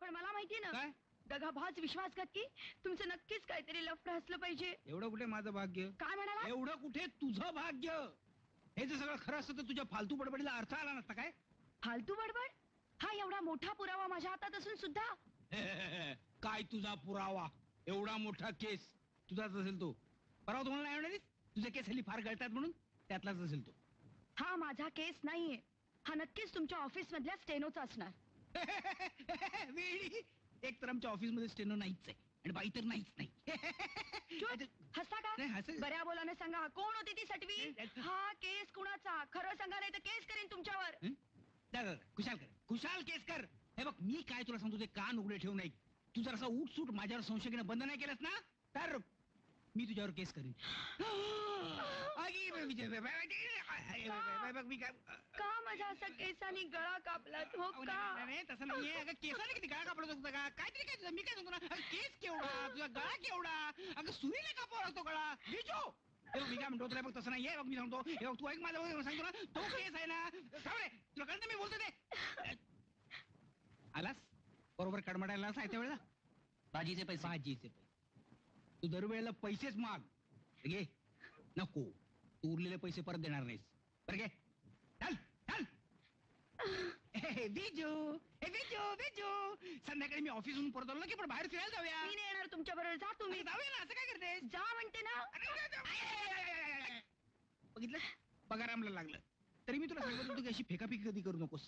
पण मला माहितीये ना, काय दगाभाज विश्वासघातकी तुमचं नक्कीच काहीतरी लफडं असलं पाहिजे. एवढं कुठे माझं भाग्य? काय म्हणाला? एवढं कुठे तुझं भाग्य? हे जर सगळं खरं असतं तर तुझ्या फालतू बडबडीला अर्थ आला नसता काय? फालतू बडबड? हा एवढा मोठा पुरावा माझ्या हातात असून सुद्धा. काय तुझा पुरावा? एवढा मोठा केस तुझाच असेल तो. परवा तुम्हाला नाही म्हणाली तुझे केस हल्ली फार गळतात म्हणून? त्यातलाच असेल तो. हा माझा केस नाहीये. हा नक्कीच तुमच्या ऑफिस मधल्या स्टेनोचा असणार. वेळी एक तर आमच्या ऑफिस मध्ये स्टेनो नाहीच आहे आणि बाई तर नाहीच नाही. हसता का? नाही, हसत- बऱ्या बोलाने सांगा, कोण होती ती सटवी? हा केस कुणाचा? खरं सांगा, नाही तर केस करेन तुमच्यावर. खुशाल कर, खुशाल केस कर. हे बघ मी काय तुला सांगतो ते कान उघडे ठेवू नाही. तू जर असा उठसूट माझ्यावर संशय घेणं बंद नाही केलंस ना तर मी तुझ्यावर केस करीन. मी काय का माझ्या असा केसानी गळा कापलात हो का? नाही तसं नाहीये. अगं केसाने किती गळा कापला होता का? काहीतरी काय तुझं मी काय सांगतो ना, अगं, केस केवढा तुझा गळा केवढा? अगं सुरीला कापावा लागतो गळा बिजो. हे बघ, मी काय म्हणतो तुला बघ तसं नाहीये. बघ मी सांगतो हे बघ तू ऐक माझं बघ, सांगतो ना तो केस आहे ना थांबरे तुला कळतं मी बोलतो ते. आलास बरोबर कडमडायला साहित्य वेळेला भाजीचे पैसे. भाजीचे पैसे. तू दरवेळेला पैसेच माग. घे नको तू उरलेले पैसे परत देणार नाहीस. बरं घे चल चल. बिजू हे बिजू बिजू संध्याकाळी मी ऑफिसहून परत आलो ना की पण बाहेर फिरायला जाऊया. मी नाही येणार तुमच्या बरोबर. जा तुम्ही. जाऊया ना. असं काय करतेस? जा म्हणते ना. बघितलं पगार आम्हाला लागलं तरी मी तुला सांगत होतो की अशी फेकाफेकी कधी करू नकोस.